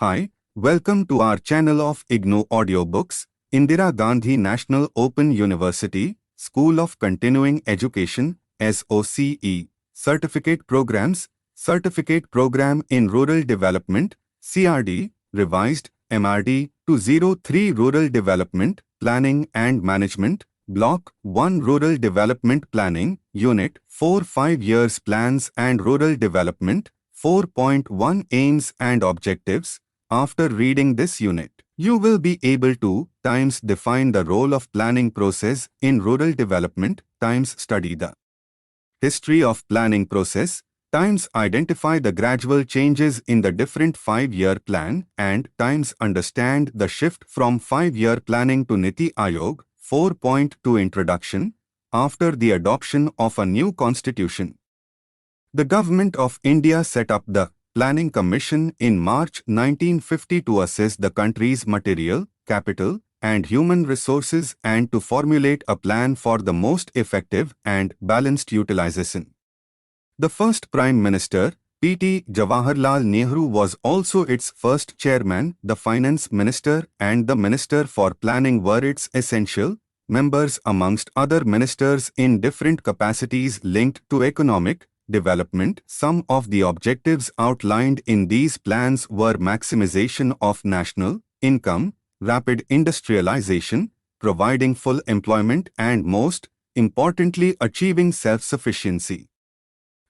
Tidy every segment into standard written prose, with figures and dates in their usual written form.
Hi, welcome to our channel of IGNOU audiobooks, Indira Gandhi National Open University, School of Continuing Education, SOCE, Certificate Programs, Certificate Program in Rural Development, CRD, Revised, MRD, 203 Rural Development, Planning and Management, Block-1 Rural Development Planning, Unit-4 5 Years Plans and Rural Development, 4.1 Aims and Objectives. After reading this unit, you will be able to times define the role of planning process in rural development, times study the history of planning process, times identify the gradual changes in the different 5-year plan, and times understand the shift from 5-year planning to Niti Aayog. 4.2 Introduction. After the adoption of a new constitution, the Government of India set up the Planning Commission in March 1950 to assess the country's material, capital, and human resources and to formulate a plan for the most effective and balanced utilization. The first Prime Minister, P.T. Jawaharlal Nehru, was also its first chairman. The Finance Minister and the Minister for Planning were its essential members amongst other ministers in different capacities linked to economic development. Some of the objectives outlined in these plans were maximization of national income, rapid industrialization, providing full employment, and most importantly, achieving self-sufficiency.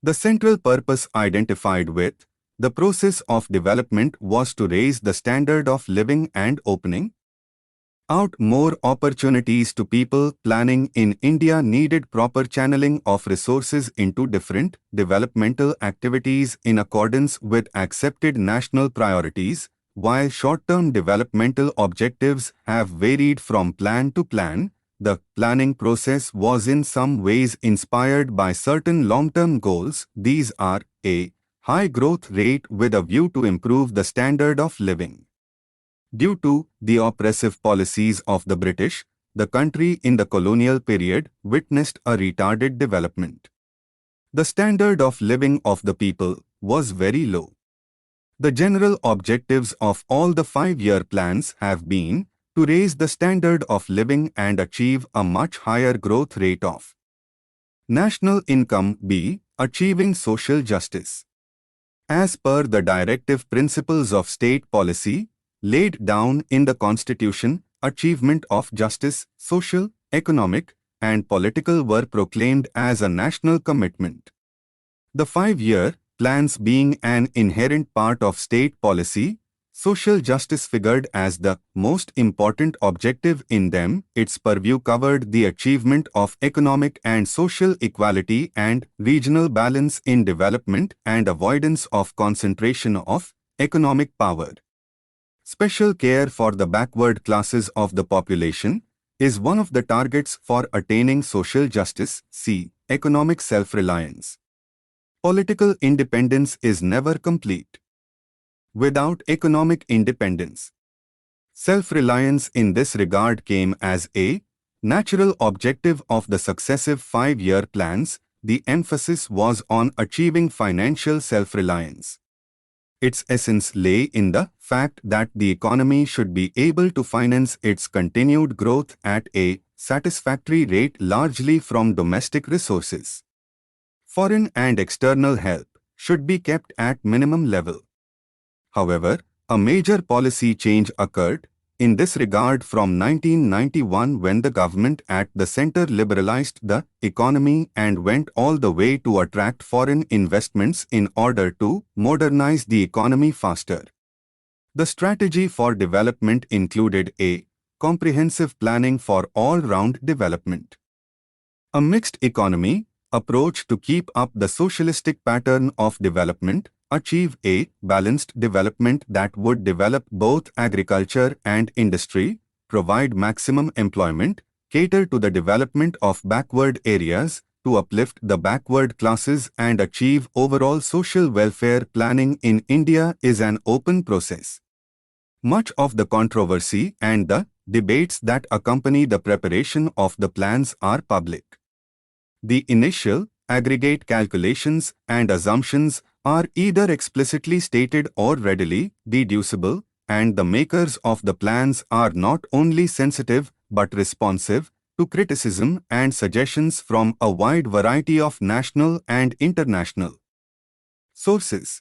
The central purpose identified with the process of development was to raise the standard of living and opening out more opportunities to people. Planning in India needed proper channeling of resources into different developmental activities in accordance with accepted national priorities. While short-term developmental objectives have varied from plan to plan, the planning process was in some ways inspired by certain long-term goals. These are a high growth rate with a view to improve the standard of living. Due to the oppressive policies of the British, the country in the colonial period witnessed a retarded development. The standard of living of the people was very low. The general objectives of all the 5-year plans have been to raise the standard of living and achieve a much higher growth rate of national income. B. Achieving social justice. As per the directive principles of state policy laid down in the Constitution, achievement of justice, social, economic, and political were proclaimed as a national commitment. The 5-year plans being an inherent part of state policy, social justice figured as the most important objective in them. Its purview covered the achievement of economic and social equality and regional balance in development and avoidance of concentration of economic power. Special care for the backward classes of the population is one of the targets for attaining social justice. C. Economic self-reliance. Political independence is never complete without economic independence. Self-reliance in this regard came as a natural objective of the successive 5-year plans. The emphasis was on achieving financial self-reliance. Its essence lay in the fact that the economy should be able to finance its continued growth at a satisfactory rate largely from domestic resources. Foreign and external help should be kept at minimum level. However, a major policy change occurred in this regard from 1991 when the government at the center liberalized the economy and went all the way to attract foreign investments in order to modernize the economy faster. The strategy for development included a comprehensive planning for all-round development, a mixed economy approach to keep up the socialistic pattern of development, achieve a balanced development that would develop both agriculture and industry, provide maximum employment, cater to the development of backward areas, to uplift the backward classes and achieve overall social welfare. Planning in India is an open process. Much of the controversy and the debates that accompany the preparation of the plans are public. The initial aggregate calculations and assumptions are either explicitly stated or readily deducible, and the makers of the plans are not only sensitive but responsive to criticism and suggestions from a wide variety of national and international sources.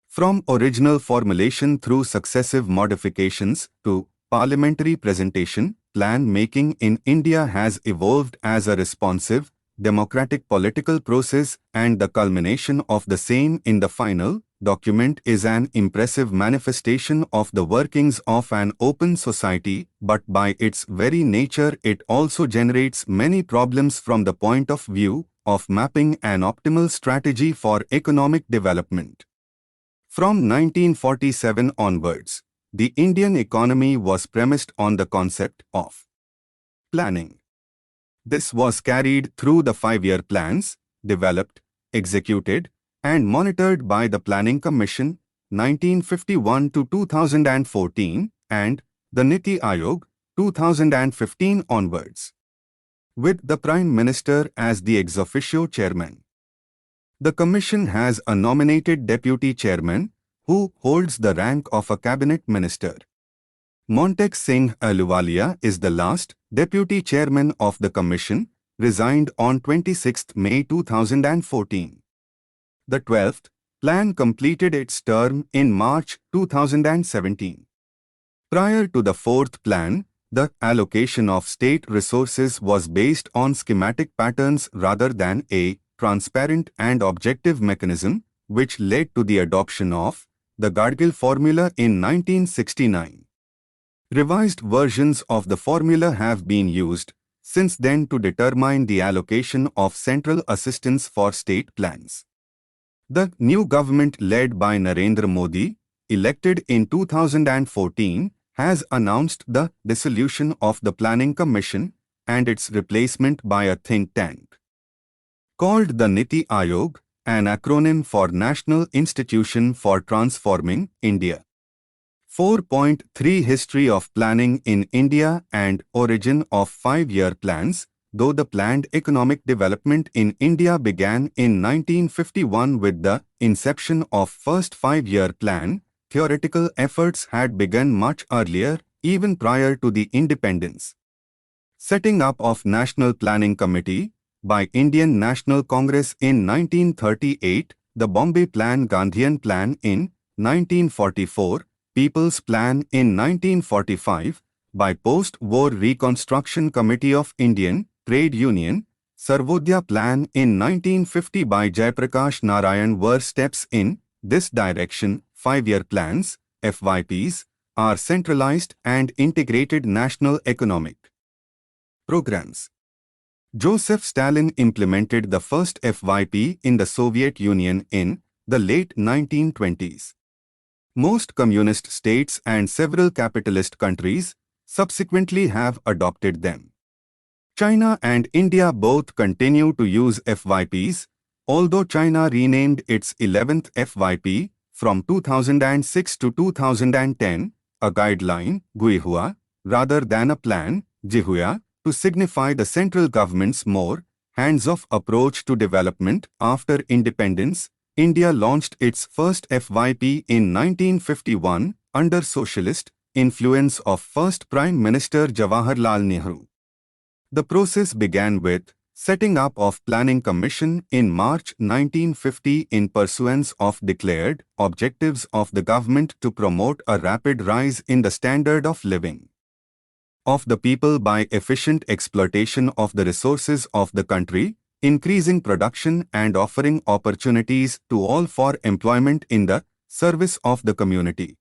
From original formulation through successive modifications to parliamentary presentation, plan making in India has evolved as a responsive, democratic political process, and the culmination of the same in the final document is an impressive manifestation of the workings of an open society, but by its very nature it also generates many problems from the point of view of mapping an optimal strategy for economic development. From 1947 onwards, the Indian economy was premised on the concept of planning. This was carried through the 5-year plans, developed, executed, and monitored by the Planning Commission 1951 to 2014 and the Niti Aayog 2015 onwards, with the Prime Minister as the ex officio chairman. The Commission has a nominated deputy chairman who holds the rank of a cabinet minister. Montek Singh Ahluwalia is the last deputy chairman of the Commission, resigned on 26 May 2014. The 12th plan completed its term in March 2017. Prior to the 4th plan, the allocation of state resources was based on schematic patterns rather than a transparent and objective mechanism, which led to the adoption of the Gadgil formula in 1969. Revised versions of the formula have been used since then to determine the allocation of central assistance for state plans. The new government led by Narendra Modi, elected in 2014, has announced the dissolution of the Planning Commission and its replacement by a think tank called the Niti Aayog, an acronym for National Institution for Transforming India. 4.3 History of Planning in India and Origin of 5-year plans. Though the planned economic development in India began in 1951 with the inception of first 5-year plan, theoretical efforts had begun much earlier, even prior to the independence. Setting up of National Planning Committee by Indian National Congress in 1938, the Bombay Plan, Gandhian Plan in 1944, People's Plan in 1945, by Post-War Reconstruction Committee of Indian Trade Union, Sarvodaya Plan in 1950 by Jayaprakash Narayan were steps in this direction. 5-year plans, FYPs, are centralized and integrated national economic programs. Joseph Stalin implemented the first FYP in the Soviet Union in the late 1920s. Most communist states and several capitalist countries subsequently have adopted them. China and India both continue to use FYPs, although China renamed its 11th FYP from 2006 to 2010, a guideline, Guihua, rather than a plan, Jihuya, to signify the central government's more hands-off approach to development. After independence, India launched its first FYP in 1951 under socialist influence of first Prime Minister Jawaharlal Nehru. The process began with setting up of Planning Commission in March 1950 in pursuance of declared objectives of the government to promote a rapid rise in the standard of living of the people by efficient exploitation of the resources of the country, increasing production and offering opportunities to all for employment in the service of the community.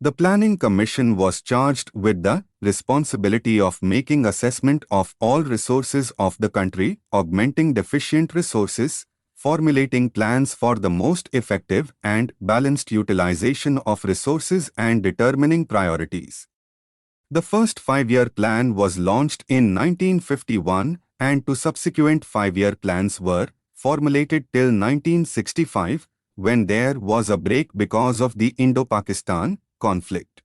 The Planning Commission was charged with the responsibility of making assessment of all resources of the country, augmenting deficient resources, formulating plans for the most effective and balanced utilization of resources and determining priorities. The first 5-year plan was launched in 1951 and two subsequent 5-year plans were formulated till 1965 when there was a break because of the Indo-Pakistan conflict.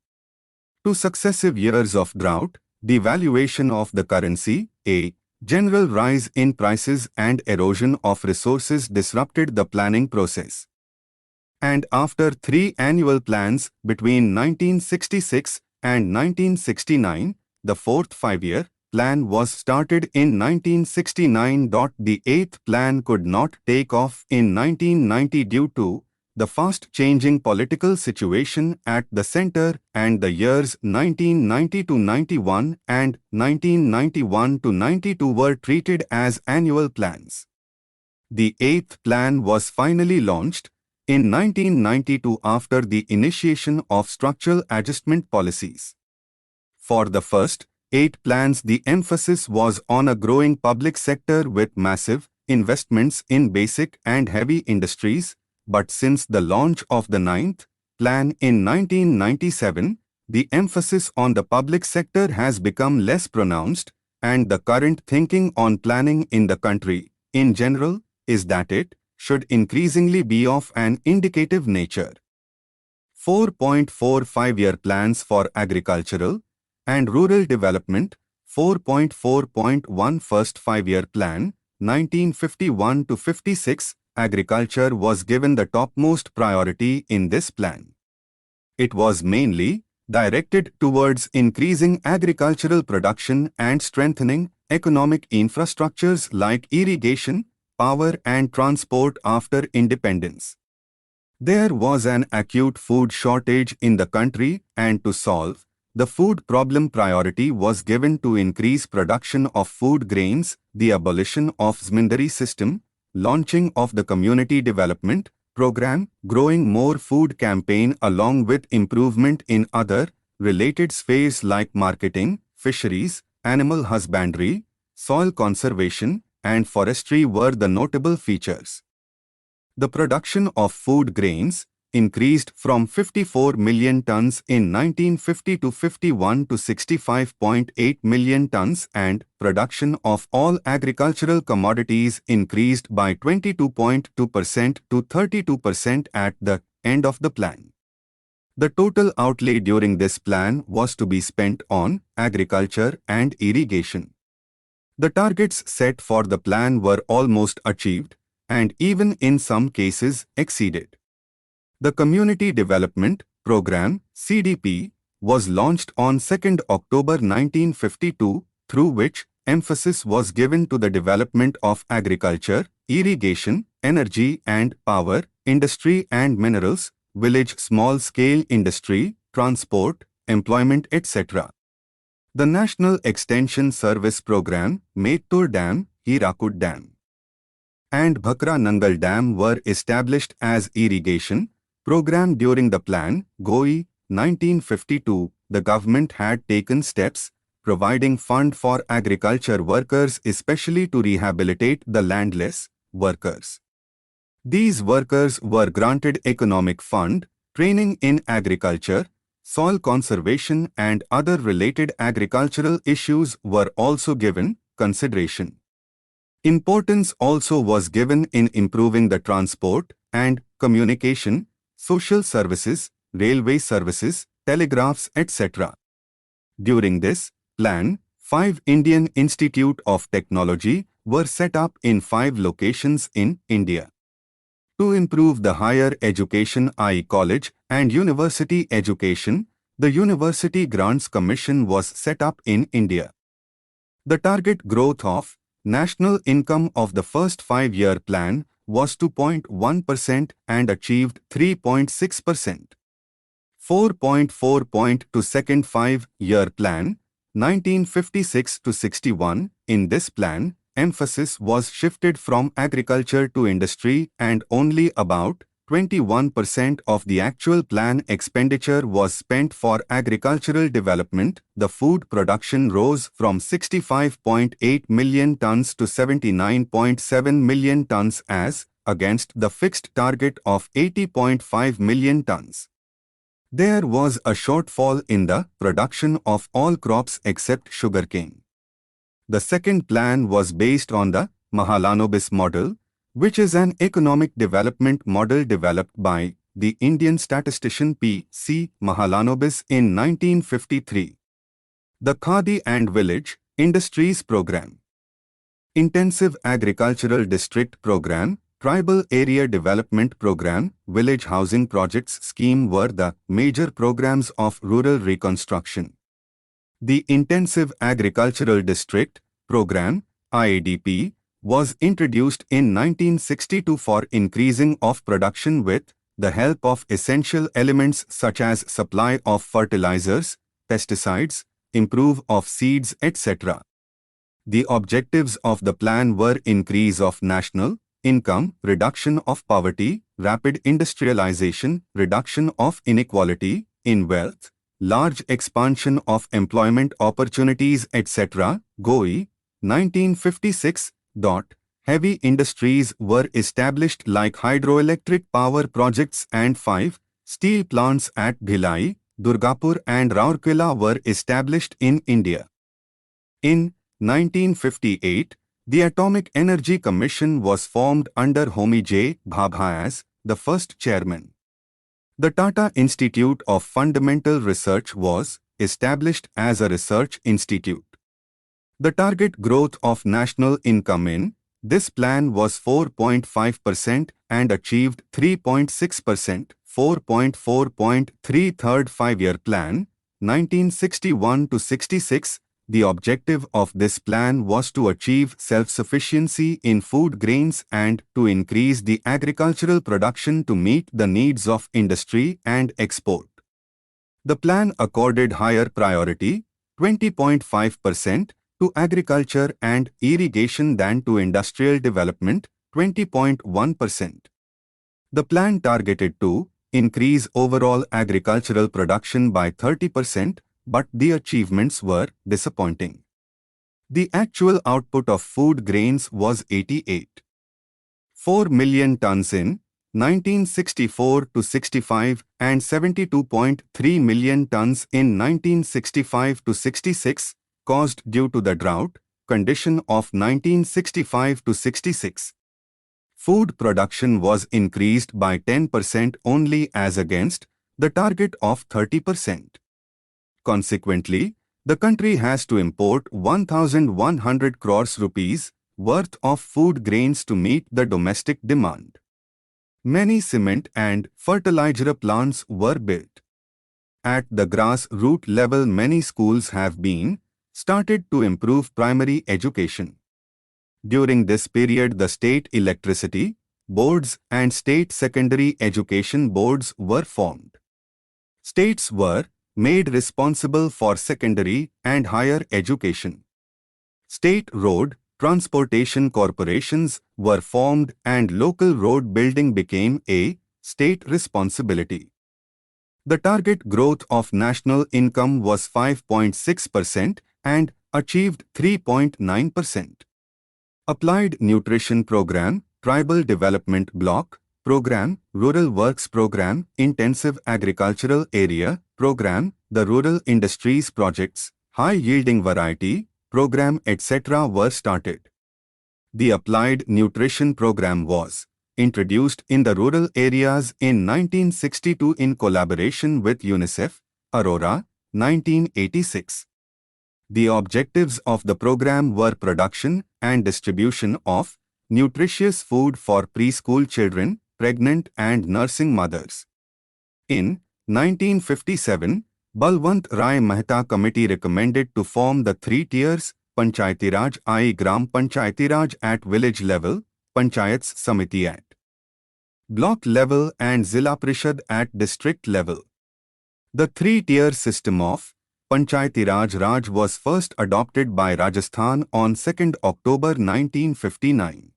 2 successive years of drought, devaluation of the currency, a general rise in prices and erosion of resources disrupted the planning process. and after 3 annual plans between 1966 and 1969, the fourth five-year plan was started in 1969. The eighth plan could not take off in 1990 due to the fast-changing political situation at the center, and the years 1990 to 91 and 1991 to 92 were treated as annual plans. The eighth plan was finally launched in 1992 after the initiation of structural adjustment policies. For the first 8 plans, the emphasis was on a growing public sector with massive investments in basic and heavy industries, but since the launch of the ninth plan in 1997, the emphasis on the public sector has become less pronounced, and the current thinking on planning in the country, in general, is that it should increasingly be of an indicative nature. 4.4 5-year plans for agricultural and rural development. 4.4.1 First 5-year plan, 1951 to 56, agriculture was given the topmost priority in this plan. It was mainly directed towards increasing agricultural production and strengthening economic infrastructures like irrigation, power and transport after independence. There was an acute food shortage in the country, and to solve the food problem, priority was given to increase production of food grains, the abolition of Zamindari system, launching of the Community Development Program, Growing More Food campaign, along with improvement in other related spheres like marketing, fisheries, animal husbandry, soil conservation, and forestry were the notable features. The production of food grains increased from 54 million tons in 1950 to 51 to 65.8 million tons, and production of all agricultural commodities increased by 22.2% to 32% at the end of the plan. The total outlay during this plan was to be spent on agriculture and irrigation. The targets set for the plan were almost achieved, and even in some cases exceeded. The Community Development Program (CDP) was launched on 2 October 1952, through which emphasis was given to the development of agriculture, irrigation, energy and power, industry and minerals, village small-scale industry, transport, employment, etc. The National Extension Service Program, Mettur Dam, Hirakud Dam, and Bhakra Nangal Dam were established as irrigation program during the plan. GOI, 1952, the government had taken steps providing fund for agriculture workers, especially to rehabilitate the landless workers. These workers were granted economic fund, training in agriculture, soil conservation and other related agricultural issues were also given consideration. Importance also was given in improving the transport and communication, social services, railway services, telegraphs, etc. During this plan, 5 Indian Institute of Technology were set up in 5 locations in India. To improve the higher education, i.e. college and university education, the University Grants Commission was set up in India. The target growth of national income of the first 5-year plan was 2.1% and achieved 3.6%. 4.4.2 Second 5-year plan, 1956 to 61, in this plan, emphasis was shifted from agriculture to industry, and only about 21% of the actual plan expenditure was spent for agricultural development. The food production rose from 65.8 million tons to 79.7 million tons as against the fixed target of 80.5 million tons. There was a shortfall in the production of all crops except sugarcane. The second plan was based on the Mahalanobis model, which is an economic development model developed by the Indian statistician P.C. Mahalanobis in 1953. The Khadi and Village Industries Program, Intensive Agricultural District Program, Tribal Area Development Program, Village Housing Projects Scheme were the major programs of rural reconstruction. The Intensive Agricultural District Program, IADP, was introduced in 1962 for increasing of production with the help of essential elements such as supply of fertilizers, pesticides, improve of seeds, etc. The objectives of the plan were increase of national income, reduction of poverty, rapid industrialization, reduction of inequality in wealth, large expansion of employment opportunities, etc. GOI, 1956. Heavy industries were established like hydroelectric power projects and 5 steel plants at Bhilai, Durgapur and Rourkela were established in India. In 1958, the Atomic Energy Commission was formed under Homi J. Bhabha as the first chairman. The Tata Institute of Fundamental Research was established as a research institute. The target growth of national income in this plan was 4.5% and achieved 3.6%, 4.4.3 Third Five-Year Plan, 1961 to 66. The objective of this plan was to achieve self-sufficiency in food grains and to increase the agricultural production to meet the needs of industry and export. The plan accorded higher priority, 20.5%, to agriculture and irrigation than to industrial development, 20.1%. The plan targeted to increase overall agricultural production by 30%, but the achievements were disappointing. The actual output of food grains was 88.4 million tons in 1964 to 65 and 72.3 million tons in 1965 to 66, caused due to the drought condition of 1965 to 66. Food production was increased by 10% only as against the target of 30%. Consequently, the country has to import 1,100 crores rupees worth of food grains to meet the domestic demand. Many cement and fertilizer plants were built. At the grassroots level, many schools have been started to improve primary education. During this period, the state electricity boards and state secondary education boards were formed. States were made responsible for secondary and higher education. State road transportation corporations were formed and local road building became a state responsibility. The target growth of national income was 5.6% and achieved 3.9%. Applied Nutrition Program, Tribal Development Block Program, Rural Works Program, Intensive Agricultural Area Program, the Rural Industries Projects, High Yielding Variety Program, etc. were started. The Applied Nutrition Program was introduced in the rural areas in 1962 in collaboration with UNICEF, Aurora, 1986. The objectives of the program were production and distribution of nutritious food for preschool children, pregnant and nursing mothers. In 1957, Balwant Rai Mehta Committee recommended to form the 3 tiers, Panchayati Raj I Gram Panchayati Raj at village level, Panchayats Samiti at block level and Zilla Parishad at district level. The 3-tier system of Panchayati Raj was first adopted by Rajasthan on 2 October 1959.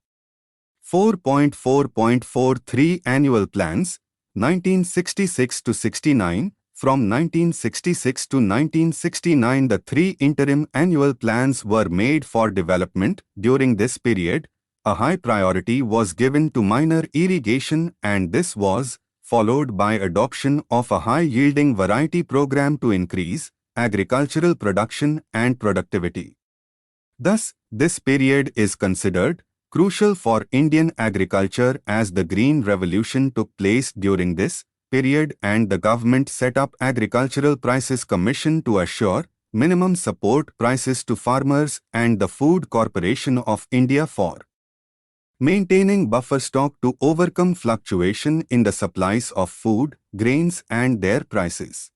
4.4.43 Annual Plans, 1966 to 69. From 1966 to 1969, the 3 interim annual plans were made for development. During this period, a high priority was given to minor irrigation, and this was followed by adoption of a high-yielding variety program to increase agricultural production and productivity. Thus, this period is considered crucial for Indian agriculture as the Green Revolution took place during this period and the government set up Agricultural Prices Commission to assure minimum support prices to farmers and the Food Corporation of India for maintaining buffer stock to overcome fluctuation in the supplies of food, grains and their prices.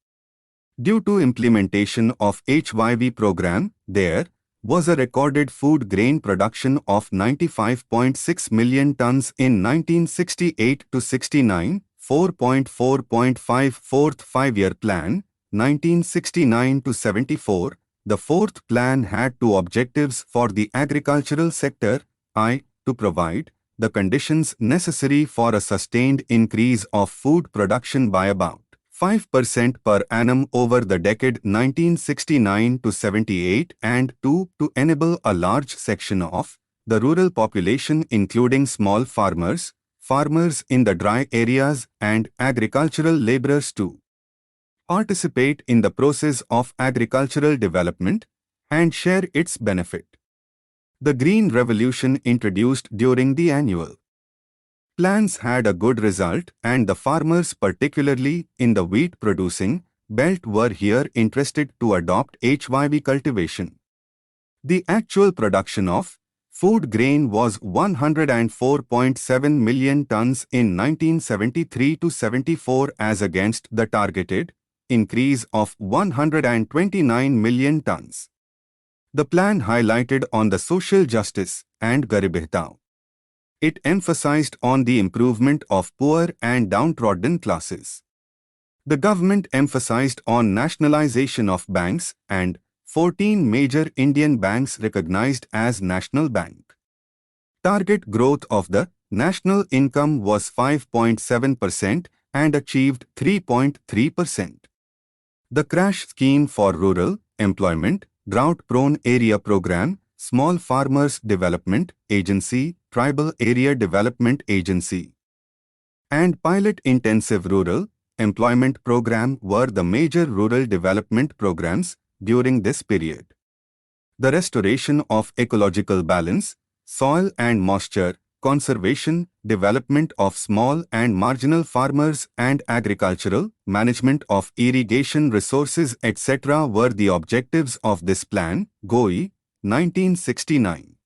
Due to implementation of HYV program, there was a recorded food grain production of 95.6 million tons in 1968 to 69, 4.4.5 fourth five-year plan, 1969 to 74. The fourth plan had two objectives for the agricultural sector, to provide the conditions necessary for a sustained increase of food production by about 5% per annum over the decade 1969 to 78 and 2. To enable a large section of the rural population including small farmers, farmers in the dry areas and agricultural laborers to participate in the process of agricultural development and share its benefit. The Green Revolution introduced during the annual plans had a good result and the farmers particularly in the wheat producing belt were here interested to adopt HYV cultivation. The actual production of food grain was 104.7 million tons in 1973 to 74 as against the targeted increase of 129 million tons. The plan highlighted on the social justice and Garib Hataao. It emphasized on the improvement of poor and downtrodden classes. The government emphasized on nationalization of banks and 14 major Indian banks recognized as national bank. Target growth of the national income was 5.7% and achieved 3.3%. The crash scheme for rural employment, drought-prone area program, Small Farmers Development Agency, Tribal Area Development Agency, and Pilot Intensive Rural Employment Program were the major rural development programs during this period. The restoration of ecological balance, soil and moisture, conservation, development of small and marginal farmers and agricultural, management of irrigation resources etc. were the objectives of this plan, GOI, 1969.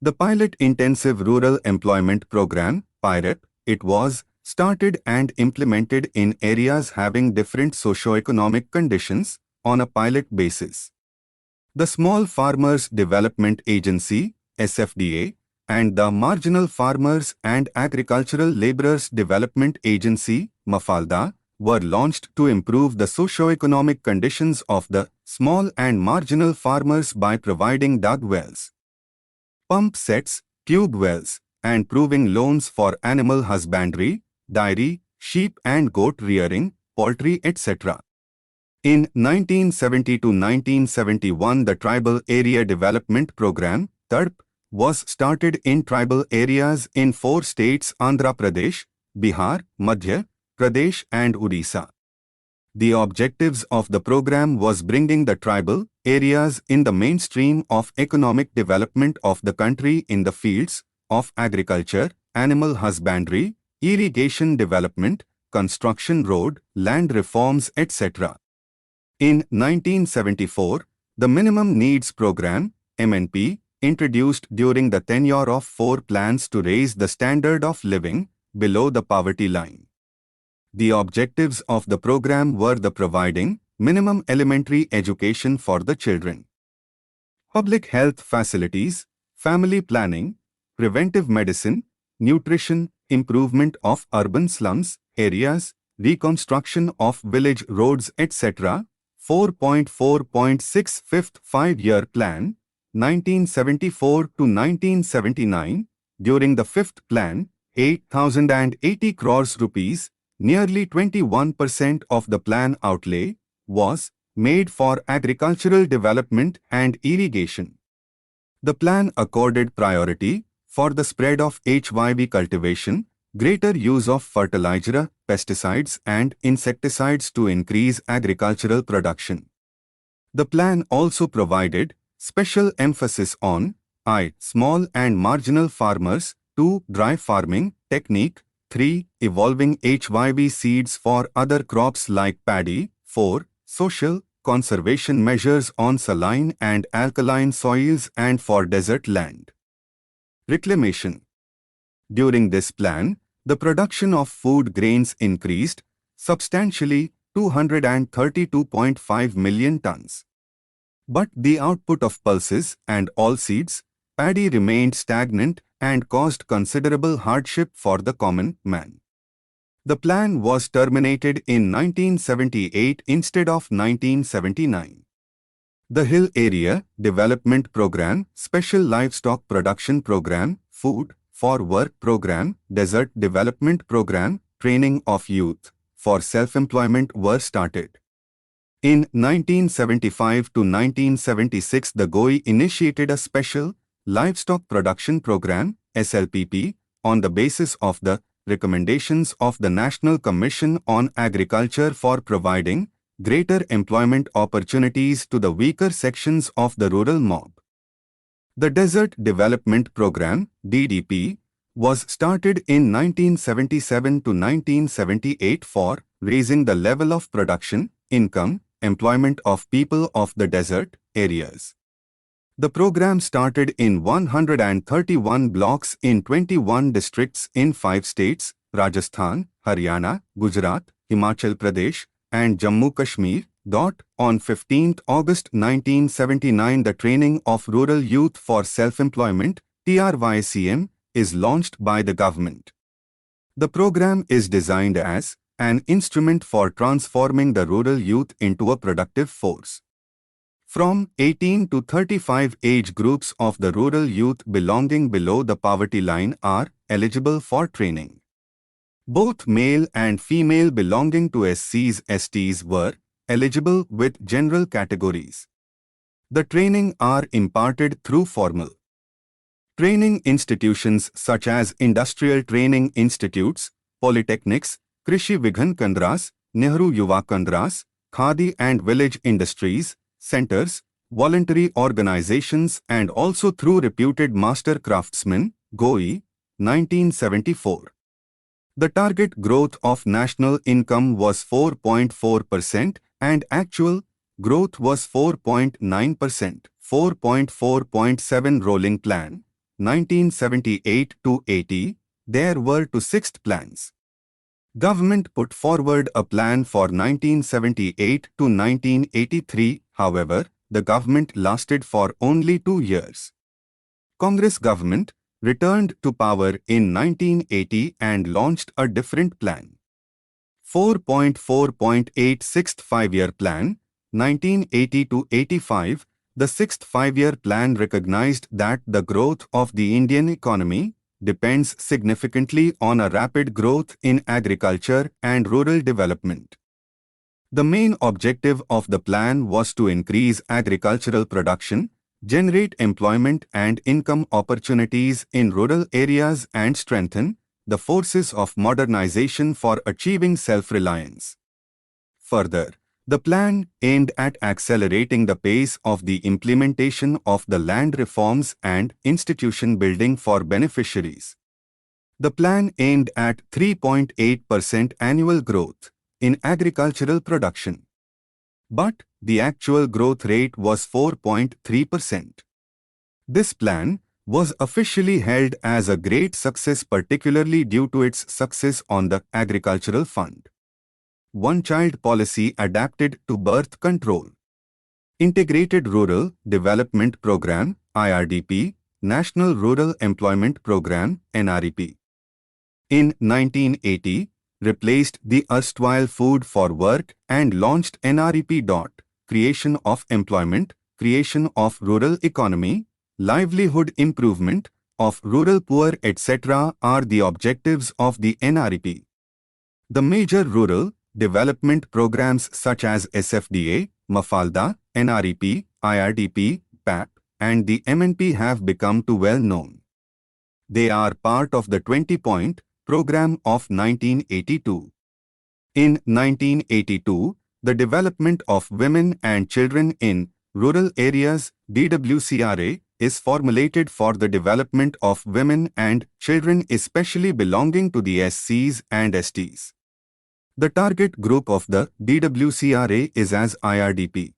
The Pilot Intensive Rural Employment Program, PIREP, it was started and implemented in areas having different socio-economic conditions on a pilot basis. The Small Farmers Development Agency, SFDA, and the Marginal Farmers and Agricultural Laborers Development Agency, MAFALDA, were launched to improve the socio-economic conditions of the small and marginal farmers by providing dug wells, pump sets, tube wells, and proving loans for animal husbandry, dairy, sheep and goat rearing, poultry etc. In 1970 to 1971, the Tribal Area Development Program, TADP, was started in tribal areas in 4 states Andhra Pradesh, Bihar, Madhya Pradesh and Odisha. The objectives of the program was bringing the tribal areas in the mainstream of economic development of the country in the fields of agriculture, animal husbandry, irrigation development, construction road, land reforms etc. In 1974, the Minimum Needs Program, MNP, introduced during the tenure of 4 plans to raise the standard of living below the poverty line. The objectives of the program were the providing minimum elementary education for the children, public health facilities, family planning, preventive medicine, nutrition, improvement of urban slums areas, reconstruction of village roads etc. 4.4.6 Fifth Five-Year Plan, 1974 to 1979, during the 5th plan, 8,080 crores rupees, nearly 21% of the plan outlay, was made for agricultural development and irrigation. The plan accorded priority for the spread of HYV cultivation, greater use of fertilizer, pesticides and insecticides to increase agricultural production. The plan also provided special emphasis on small and marginal farmers, 2. Dry farming technique, 3. Evolving HYV seeds for other crops like paddy, 4. Social conservation measures on saline and alkaline soils and for desert land. Reclamation. During this plan, the production of food grains increased substantially, 232.5 million tons. But the output of pulses and oilseeds, paddy remained stagnant and caused considerable hardship for the common man. The plan was terminated in 1978 instead of 1979. The Hill Area Development Program, Special Livestock Production Program, Food for Work Program, Desert Development Program, Training of Youth for Self-Employment were started. In 1975 to 1976, the GOI initiated a Special Livestock Production Program, SLPP, on the basis of the recommendations of the National Commission on Agriculture for providing greater employment opportunities to the weaker sections of the rural mob. The Desert Development Program, DDP, was started in 1977 to 1978 for raising the level of production, income, employment of people of the desert areas. The program started in 131 blocks in 21 districts in 5 states, Rajasthan, Haryana, Gujarat, Himachal Pradesh, and Jammu Kashmir. On 15 August 1979, the Training of Rural Youth for Self-Employment, TRYCM, is launched by the government. The program is designed as an instrument for transforming the rural youth into a productive force. From 18 to 35 age groups of the rural youth belonging below the poverty line are eligible for training. Both male and female belonging to SCs, STs were eligible with general categories. The training are imparted through formal training institutions such as industrial training institutes, polytechnics, Krishi Vigyan Kendras, Nehru Yuva Kendras, Khadi and village industries, centers, voluntary organizations, and also through reputed master craftsmen, GOI, 1974. The target growth of national income was 4.4% and actual growth was 4.9%, 4.4.7 rolling plan, 1978 to 80, there were 2 sixth plans. Government put forward a plan for 1978 to 1983, however, the government lasted for only 2 years. Congress government returned to power in 1980 and launched a different plan. 4.4.8 Sixth Five-Year Plan, 1980 to 85, the Sixth Five-Year Plan recognized that the growth of the Indian economy depends significantly on a rapid growth in agriculture and rural development. The main objective of the plan was to increase agricultural production, generate employment and income opportunities in rural areas and strengthen the forces of modernization for achieving self-reliance. Further, the plan aimed at accelerating the pace of the implementation of the land reforms and institution building for beneficiaries. The plan aimed at 3.8% annual growth in agricultural production. But the actual growth rate was 4.3%. This plan was officially hailed as a great success, particularly due to its success on the agricultural fund. One-child policy adapted to birth control. Integrated Rural Development Program, IRDP, National Rural Employment Program, NREP. In 1980, replaced the erstwhile Food for Work and launched NREP. Creation of employment, creation of rural economy, livelihood improvement of rural poor, etc. are the objectives of the NREP. The major rural development programs such as SFDA, Mafalda, NREP, IRDP, PAP, and the MNP have become too well known. They are part of the 20-point program of 1982. In 1982, the development of women and children in rural areas, DWCRA, is formulated for the development of women and children especially belonging to the SCs and STs. The target group of the DWCRA is as IRDP.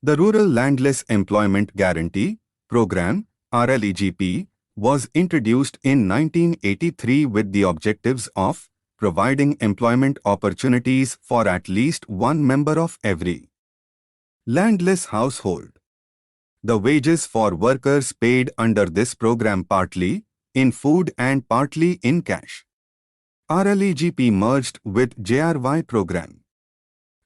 The Rural Landless Employment Guarantee Program, RLEGP, was introduced in 1983 with the objectives of providing employment opportunities for at least one member of every landless household. The wages for workers paid under this program partly in food and partly in cash. RLEGP merged with JRY program.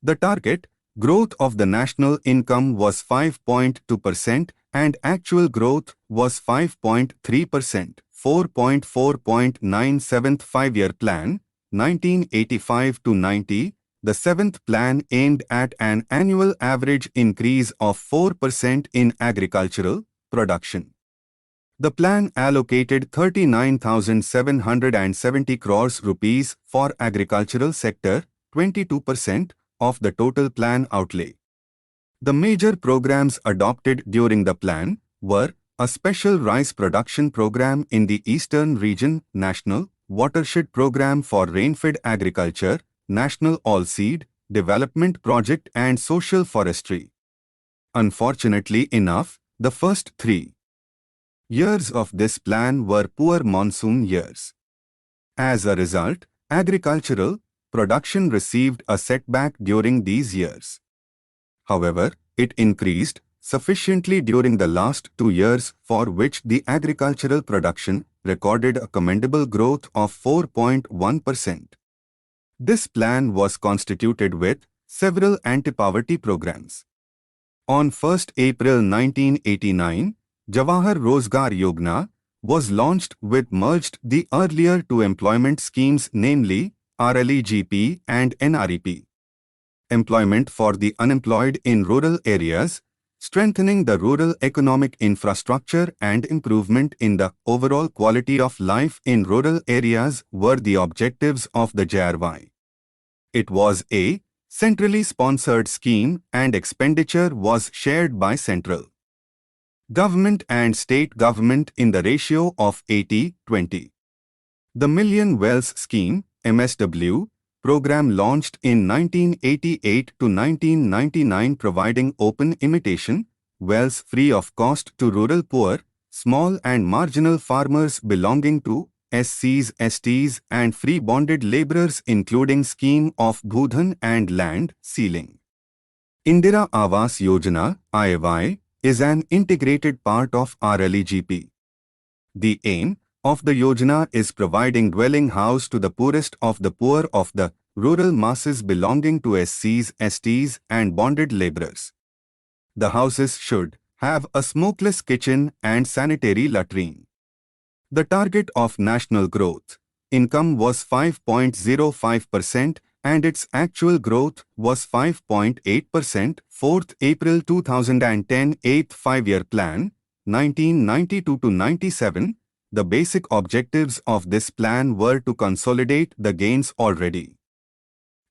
The target growth of the national income was 5.2% and actual growth was 5.3%. 4.4.97th 5-year plan, 1985 to 90. The 7th plan aimed at an annual average increase of 4% in agricultural production. The plan allocated 39,770 crores rupees for agricultural sector, 22% of the total plan outlay. The major programs adopted during the plan were a special rice production program in the eastern region, National Watershed Program for Rainfed Agriculture, National All-Seed Development Project and Social Forestry. Unfortunately enough, the first 3 years of this plan were poor monsoon years. As a result, agricultural production received a setback during these years. However, it increased sufficiently during the last 2 years, for which the agricultural production recorded a commendable growth of 4.1%. This plan was constituted with several anti-poverty programs. On 1st April 1989, Jawahar Rozgar Yojana was launched with merged the earlier 2 employment schemes, namely RLEGP and NREP. Employment for the unemployed in rural areas, strengthening the rural economic infrastructure and improvement in the overall quality of life in rural areas were the objectives of the JRY. It was a centrally sponsored scheme and expenditure was shared by central government and state government in the ratio of 80-20. The Million Wells Scheme, MSW, program launched in 1988 to 1999 providing open imitation wells free of cost to rural poor, small and marginal farmers belonging to SCs, STs and free bonded laborers, including scheme of Bhudhan and land ceiling. Indira Awas Yojana, IY, is an integrated part of RLEGP. The aim of the Yojana is providing dwelling house to the poorest of the poor of the rural masses belonging to SCs, STs and bonded laborers. The houses should have a smokeless kitchen and sanitary latrine. The target of national growth income was 5.05% and its actual growth was 5.8%. 4th April 2010 8th 5-year plan, 1992 to 97. The basic objectives of this plan were to consolidate the gains already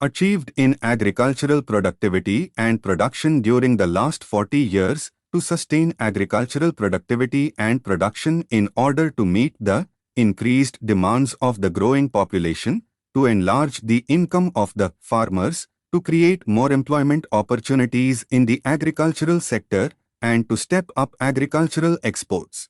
achieved in agricultural productivity and production during the last 40 years, to sustain agricultural productivity and production in order to meet the increased demands of the growing population, to enlarge the income of the farmers, to create more employment opportunities in the agricultural sector, and to step up agricultural exports.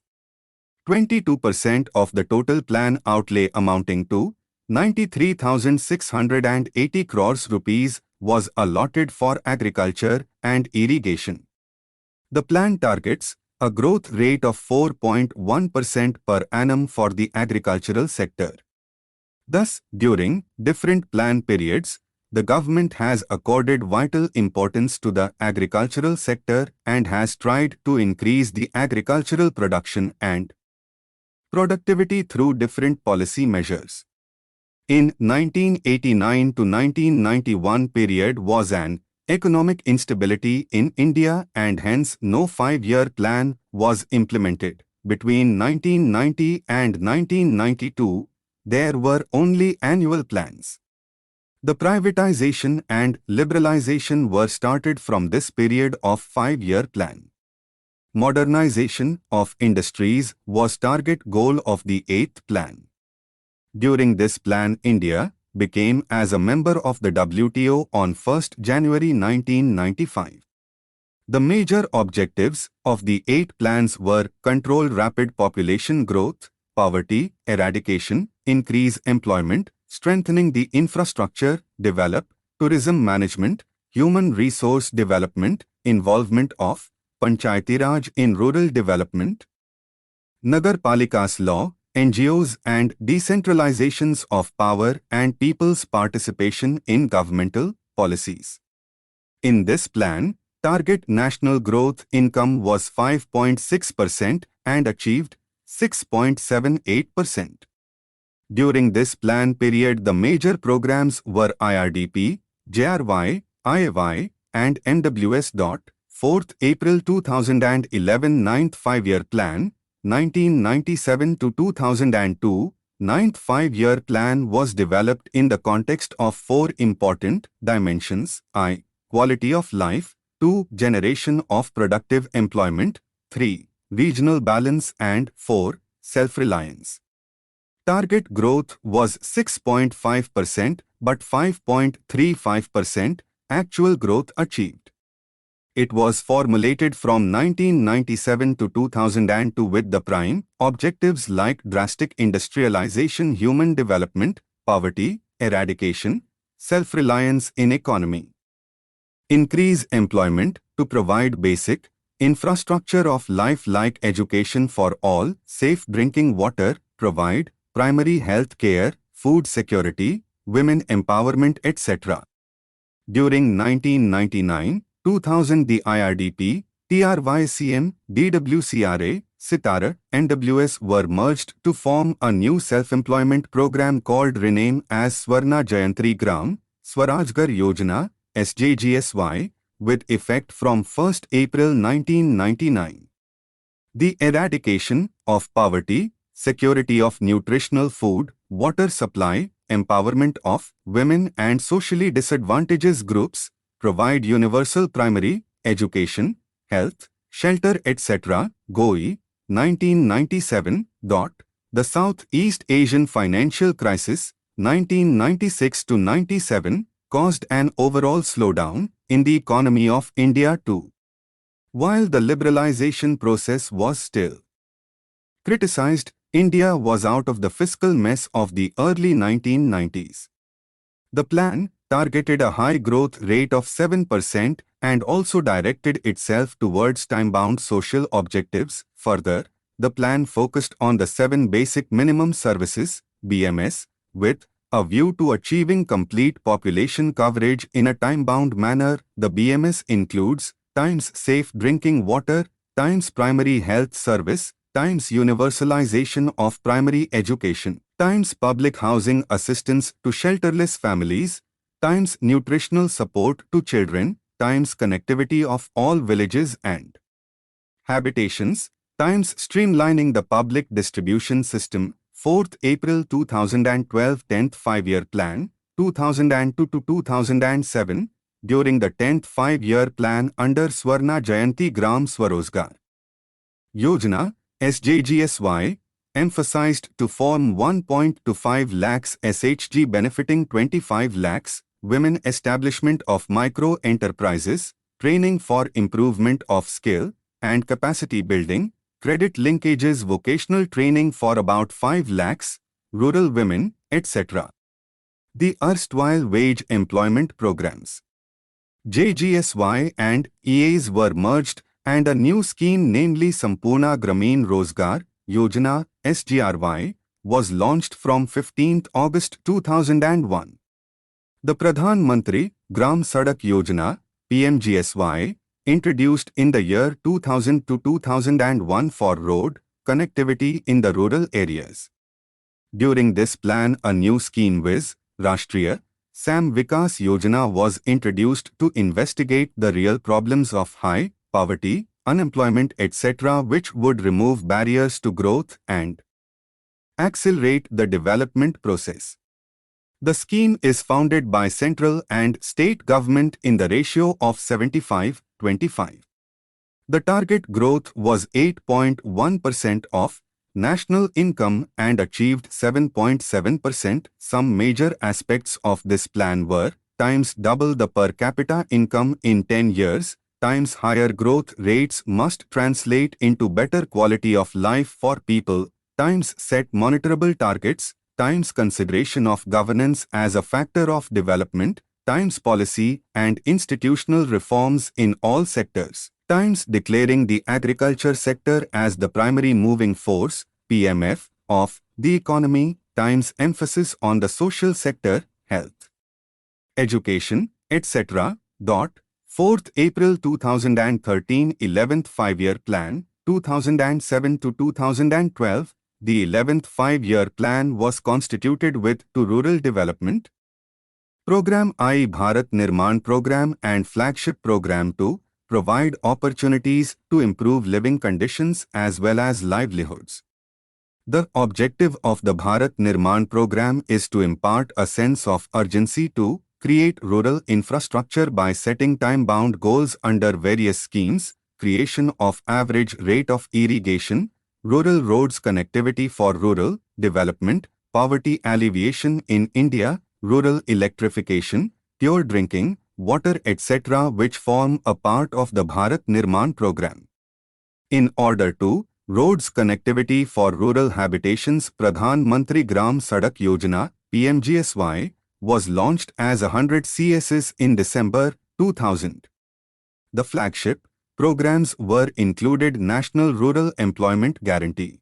22% of the total plan outlay amounting to 93,680 crores rupees was allotted for agriculture and irrigation. The plan targets a growth rate of 4.1% per annum for the agricultural sector. Thus, during different plan periods, the government has accorded vital importance to the agricultural sector and has tried to increase the agricultural production and productivity through different policy measures. In 1989 to 1991 period was an economic instability in India and hence no 5-year plan was implemented. Between 1990 and 1992, there were only annual plans. The privatization and liberalization were started from this period of 5-year plan. Modernization of industries was target goal of the 8th plan. During this plan, India became as a member of the WTO on 1st January 1995. The major objectives of the 8 plans were control rapid population growth, poverty eradication, increase employment, strengthening the infrastructure, develop tourism management, human resource development, involvement of Panchayati Raj in rural development, Nagarpalikas law, NGOs and decentralizations of power and people's participation in governmental policies. In this plan, target national growth income was 5.6% and achieved 6.78%. During this plan period, the major programs were IRDP, JRY, IAY, and MWS. 4th April 2011 9th 5-year plan, 1997 to 2002, 9th 5-year plan was developed in the context of 4 important dimensions: I. Quality of life, 2. Generation of productive employment, 3. Regional balance, and 4. Self-reliance. Target growth was 6.5% but 5.35% actual growth achieved. It was formulated from 1997 to 2002 with the prime objectives like drastic industrialization, human development, poverty eradication, self-reliance in economy. Increase employment to provide basic infrastructure of life like education for all, safe drinking water, provide primary health care, food security, women empowerment, etc. During 1999-2000, the IRDP, TRYCM, DWCRA, Sitara, NWS were merged to form a new self-employment program called renamed as Swarna Jayantri Gram, Swarajgar Yojana, SJGSY, with effect from 1st April 1999. The eradication of poverty, security of nutritional food, water supply, empowerment of women and socially disadvantaged groups, provide universal primary education, health, shelter, etc. GOI, 1997. The Southeast Asian financial crisis, 1996-97, caused an overall slowdown in the economy of India too. While the liberalization process was still criticized, India was out of the fiscal mess of the early 1990s. The plan targeted a high growth rate of 7% and also directed itself towards time-bound social objectives. Further, the plan focused on the 7 basic minimum services, BMS, with a view to achieving complete population coverage in a time-bound manner. The BMS includes times safe drinking water, times primary health service, times universalization of primary education, times public housing assistance to shelterless families, times nutritional support to children, times connectivity of all villages and habitations, times streamlining the public distribution system. 4th April 2012 10th 5-year plan, 2002 to 2007, during the 10th 5-year plan under Swarna Jayanti Gram Swarojgar Yojana, SJGSY, emphasized to form 1.25 lakhs SHG benefiting 25 lakhs women, establishment of micro-enterprises, training for improvement of skill and capacity building, credit linkages, vocational training for about 5 lakhs, rural women, etc. The erstwhile wage employment programs, JGSY and EAs, were merged and a new scheme, namely Sampurna Gramin Rozgar Yojana, SGRY, was launched from 15th August 2001. The Pradhan Mantri Gram Sadak Yojana, PMGSY, introduced in the year 2000 to 2001 for road connectivity in the rural areas. During this plan, a new scheme viz. Rashtriya Sam Vikas Yojana was introduced to investigate the real problems of high poverty, unemployment, etc., which would remove barriers to growth and accelerate the development process. The scheme is funded by central and state government in the ratio of 75-25. The target growth was 8.1% of national income and achieved 7.7%. Some major aspects of this plan were times double the per capita income in 10 years, times higher growth rates must translate into better quality of life for people, times set monitorable targets, times consideration of governance as a factor of development, times policy and institutional reforms in all sectors, times declaring the agriculture sector as the primary moving force, PMF, of the economy, times emphasis on the social sector, health, education, etc. 4th April 2013 11th 5-year plan, 2007 to 2012, the 11th 5-year plan was constituted with to rural development, Program I Bharat Nirman Program and Flagship Program 2 provide opportunities to improve living conditions as well as livelihoods. The objective of the Bharat Nirman Program is to impart a sense of urgency to create rural infrastructure by setting time-bound goals under various schemes, creation of average rate of irrigation, rural roads connectivity for rural development, poverty alleviation in India, rural electrification, pure drinking, water etc. which form a part of the Bharat Nirman Program. In order to roads connectivity for rural habitations, Pradhan Mantri Gram Sadak Yojana (PMGSY) was launched as 100 CSS in December 2000. The flagship programs were included National Rural Employment Guarantee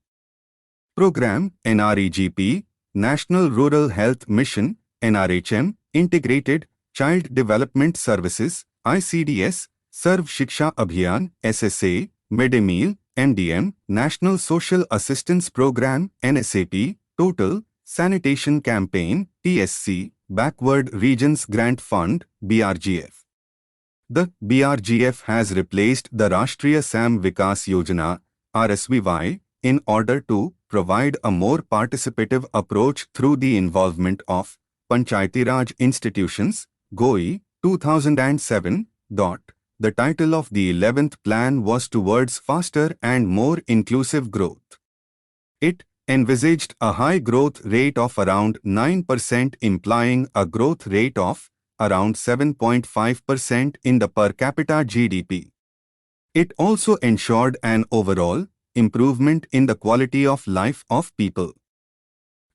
Program (NREGP), National Rural Health Mission (NRHM), Integrated Child Development Services (ICDS), Sarv Shiksha Abhiyan (SSA), Midday Meal (MDM), National Social Assistance Program (NSAP), Total Sanitation Campaign (TSC), Backward Regions Grant Fund (BRGF). The BRGF has replaced the Rashtriya Sam Vikas Yojana (RSVY) in order to provide a more participative approach through the involvement of Panchayati Raj institutions, GOI, 2007. The title of the 11th plan was Towards Faster and More Inclusive Growth. It envisaged a high growth rate of around 9%, implying a growth rate of around 7.5% in the per capita GDP. It also ensured an overall improvement in the quality of life of people.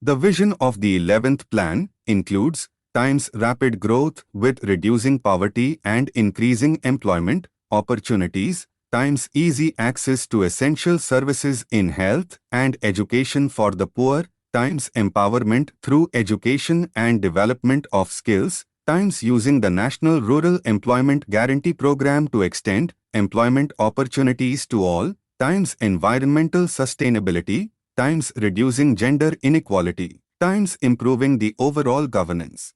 The vision of the 11th plan includes times rapid growth with reducing poverty and increasing employment opportunities, times easy access to essential services in health and education for the poor, times empowerment through education and development of skills, times using the National Rural Employment Guarantee Program to extend employment opportunities to all, times environmental sustainability, times reducing gender inequality, times improving the overall governance.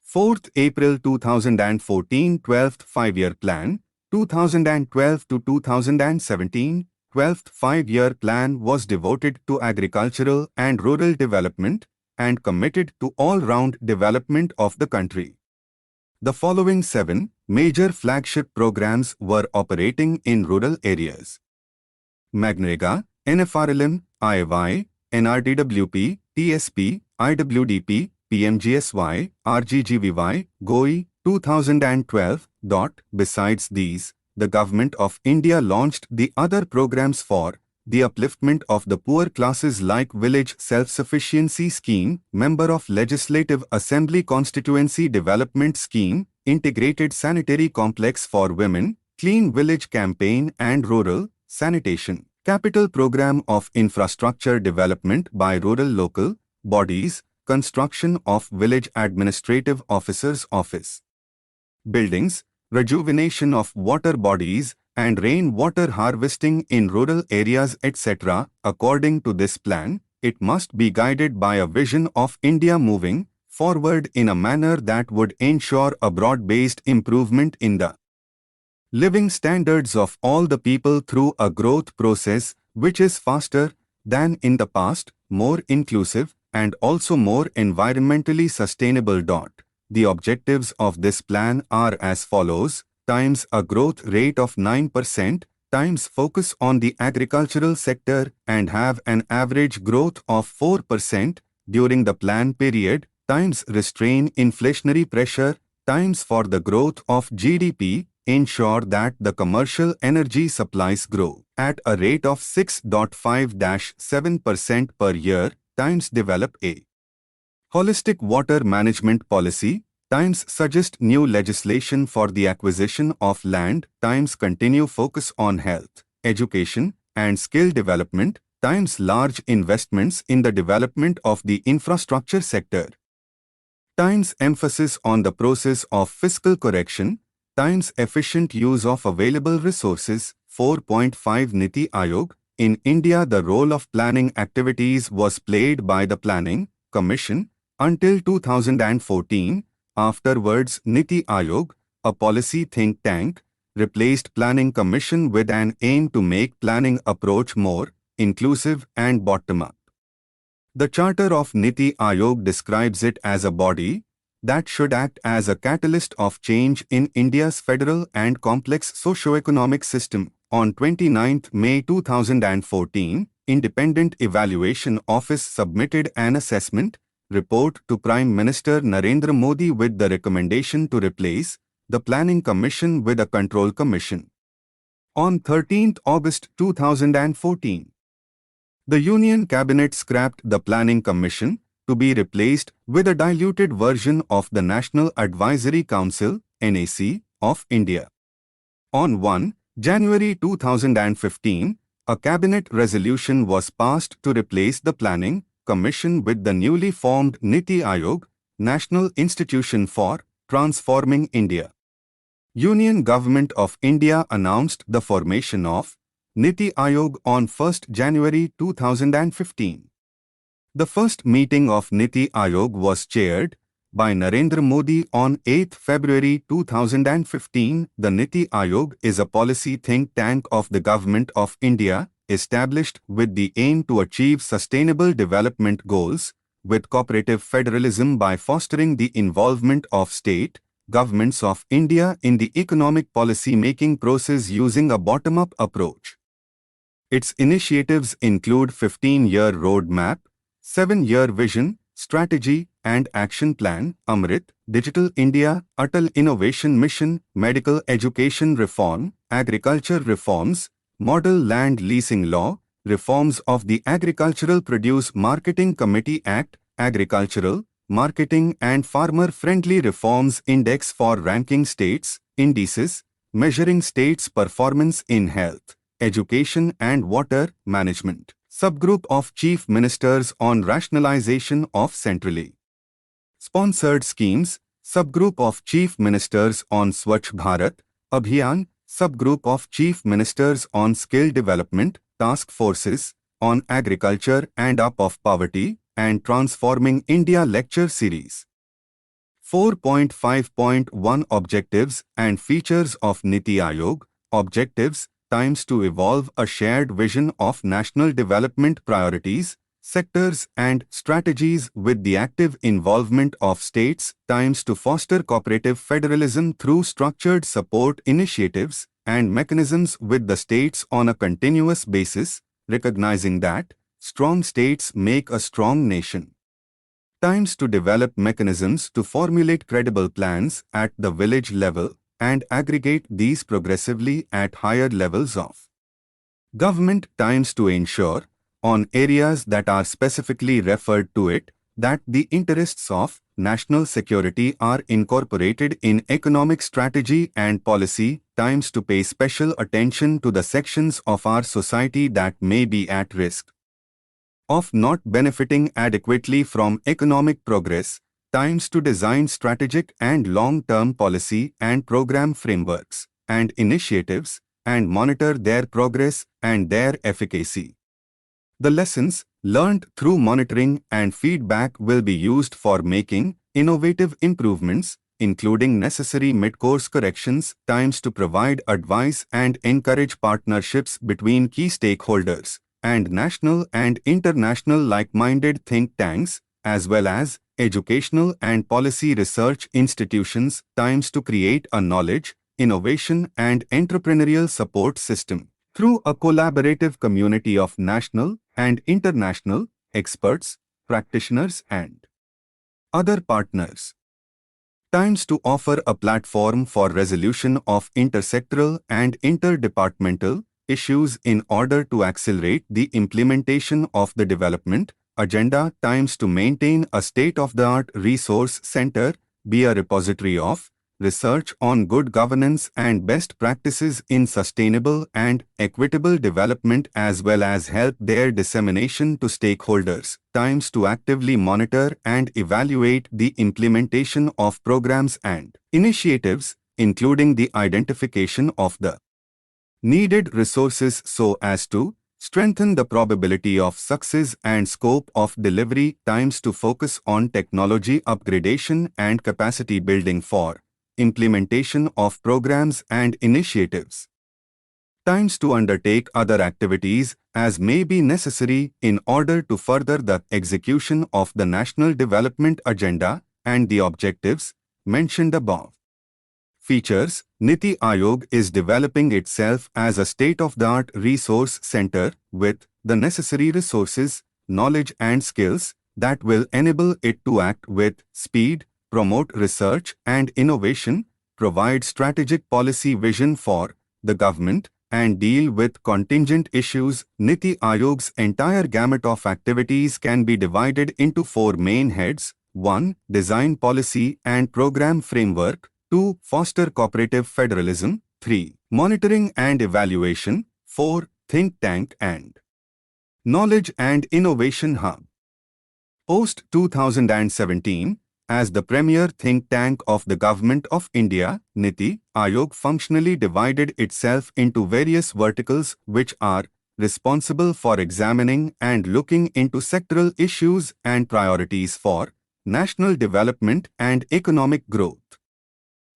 4th April 2014 12th 5-year plan, 2012 to 2017, 12th 5-year plan was devoted to agricultural and rural development and committed to all-round development of the country. The following 7 major flagship programs were operating in rural areas: MGNREGA, NFRLM, IY, NRDWP, TSP, IWDP, PMGSY, RGGVY, GOI, 2012. Besides these, the Government of India launched the other programs for the upliftment of the poor classes like Village Self-Sufficiency Scheme, Member of Legislative Assembly Constituency Development Scheme, Integrated Sanitary Complex for Women, Clean Village Campaign and Rural Sanitation, Capital Program of Infrastructure Development by Rural Local Bodies, Construction of Village Administrative Officer's Office buildings, rejuvenation of water bodies, and rainwater harvesting in rural areas etc. According to this plan, it must be guided by a vision of India moving forward in a manner that would ensure a broad-based improvement in the living standards of all the people through a growth process which is faster than in the past, more inclusive, and also more environmentally sustainable. The objectives of this plan are as follows: times a growth rate of 9%, times focus on the agricultural sector and have an average growth of 4% during the plan period, times restrain inflationary pressure, times for the growth of GDP, ensure that the commercial energy supplies grow at a rate of 6.5-7% per year, times develop a holistic water management policy, times suggest new legislation for the acquisition of land, times continue focus on health, education, and skill development, times large investments in the development of the infrastructure sector, times emphasis on the process of fiscal correction, times efficient use of available resources. 4.5 Niti Aayog. In India, the role of planning activities was played by the Planning Commission until 2014. Afterwards, Niti Aayog, a policy think tank, replaced Planning Commission with an aim to make planning approach more inclusive and bottom-up. The Charter of Niti Aayog describes it as a body that should act as a catalyst of change in India's federal and complex socio-economic system. On 29 May 2014, Independent Evaluation Office submitted an assessment report to Prime Minister Narendra Modi with the recommendation to replace the Planning Commission with a Control Commission. On 13 August 2014, the Union Cabinet scrapped the Planning Commission to be replaced with a diluted version of the National Advisory Council (NAC) of India. On 1 January 2015, a cabinet resolution was passed to replace the Planning Commission with the newly formed Niti Aayog, National Institution for Transforming India. Union Government of India announced the formation of Niti Aayog on 1 January 2015. The first meeting of Niti Aayog was chaired by Narendra Modi on 8 February 2015. The Niti Aayog is a policy think tank of the Government of India, established with the aim to achieve sustainable development goals with cooperative federalism by fostering the involvement of state governments of India in the economic policy-making process using a bottom-up approach. Its initiatives include 15-year roadmap, 7-year vision, strategy and action plan, Amrit, Digital India, Atal Innovation Mission, medical education reform, agriculture reforms, model land leasing law, reforms of the Agricultural Produce Marketing Committee Act, agricultural, marketing and farmer-friendly reforms index for ranking states, indices, measuring states' performance in health, education and water management. Subgroup of Chief Ministers on rationalization of centrally sponsored schemes, Subgroup of Chief Ministers on Swachh Bharat Abhiyan, Subgroup of Chief Ministers on skill development, task forces on agriculture and up of poverty and transforming India lecture series. 4.5.1 Objectives and features of Niti Aayog. Objectives: times to evolve a shared vision of national development priorities, sectors and strategies with the active involvement of states, times to foster cooperative federalism through structured support initiatives and mechanisms with the states on a continuous basis, recognizing that strong states make a strong nation. Times to develop mechanisms to formulate credible plans at the village level and aggregate these progressively at higher levels of government. Times to ensure, on areas that are specifically referred to it, that the interests of national security are incorporated in economic strategy and policy. Times to pay special attention to the sections of our society that may be at risk of not benefiting adequately from economic progress. Times to design strategic and long-term policy and program frameworks and initiatives and monitor their progress and their efficacy. The lessons learned through monitoring and feedback will be used for making innovative improvements, including necessary mid-course corrections. Times to provide advice and encourage partnerships between key stakeholders and national and international like-minded think tanks, as well as educational and policy research institutions. Times to create a knowledge, innovation and entrepreneurial support system through a collaborative community of national and international experts, practitioners and other partners. Times to offer a platform for resolution of intersectoral and interdepartmental issues in order to accelerate the implementation of the development agenda. Times to maintain a state-of-the-art resource center, be a repository of research on good governance and best practices in sustainable and equitable development, as well as help their dissemination to stakeholders. Times to actively monitor and evaluate the implementation of programs and initiatives, including the identification of the needed resources so as to strengthen the probability of success and scope of delivery. Times to focus on technology upgradation and capacity building for implementation of programs and initiatives. Times to undertake other activities as may be necessary in order to further the execution of the National Development Agenda and the objectives mentioned above. Features: Niti Aayog is developing itself as a state-of-the-art resource center with the necessary resources, knowledge and skills that will enable it to act with speed, promote research and innovation, provide strategic policy vision for the government, and deal with contingent issues. Niti Aayog's entire gamut of activities can be divided into 4 main heads. 1. Design policy and program framework. 2. Foster cooperative federalism. 3. Monitoring and evaluation. 4. Think tank and knowledge and innovation hub. Post 2017, as the premier think tank of the Government of India, Niti Aayog functionally divided itself into various verticals which are responsible for examining and looking into sectoral issues and priorities for national development and economic growth.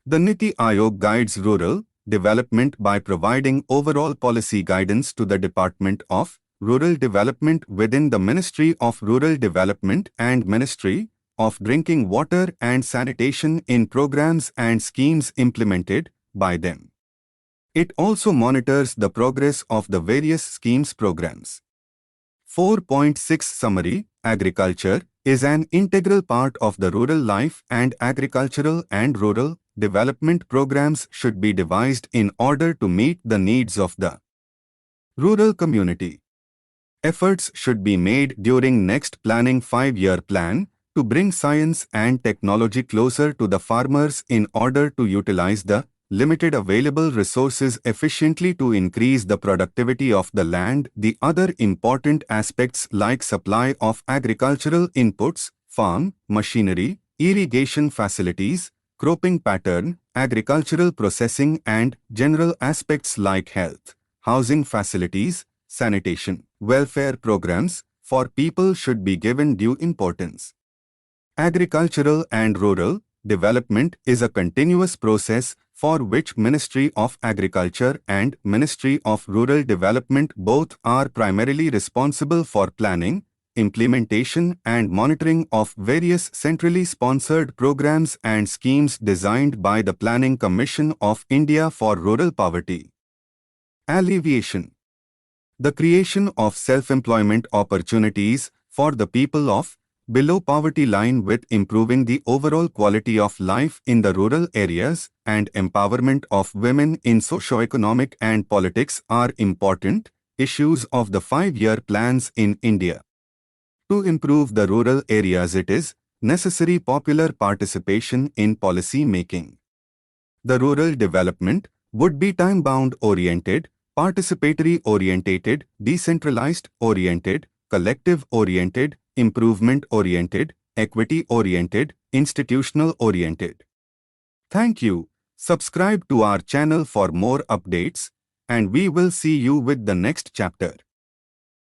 The Niti Aayog guides rural development by providing overall policy guidance to the Department of Rural Development within the Ministry of Rural Development and Ministry of Drinking Water and Sanitation in programs and schemes implemented by them. It also monitors the progress of the various schemes programs. 4.6 Summary: Agriculture is an integral part of the rural life, and agricultural and rural development programs should be devised in order to meet the needs of the rural community. Efforts should be made during next planning 5-year plan to bring science and technology closer to the farmers in order to utilize the limited available resources efficiently to increase the productivity of the land. The other important aspects like supply of agricultural inputs, farm machinery, irrigation facilities, cropping pattern, agricultural processing, and general aspects like health, housing facilities, sanitation, welfare programs for people should be given due importance. Agricultural and rural development is a continuous process for which Ministry of Agriculture and Ministry of Rural Development both are primarily responsible for planning, implementation and monitoring of various centrally sponsored programs and schemes designed by the Planning Commission of India for rural poverty alleviation. The creation of self-employment opportunities for the people of below poverty line with improving the overall quality of life in the rural areas and empowerment of women in socio-economic and politics are important issues of the 5-year plans in India. To improve the rural areas, it is necessary popular participation in policy making. The rural development would be time-bound oriented, participatory orientated, decentralized oriented, collective oriented, improvement oriented, equity oriented, institutional oriented. Thank you. Subscribe to our channel for more updates, and we will see you with the next chapter.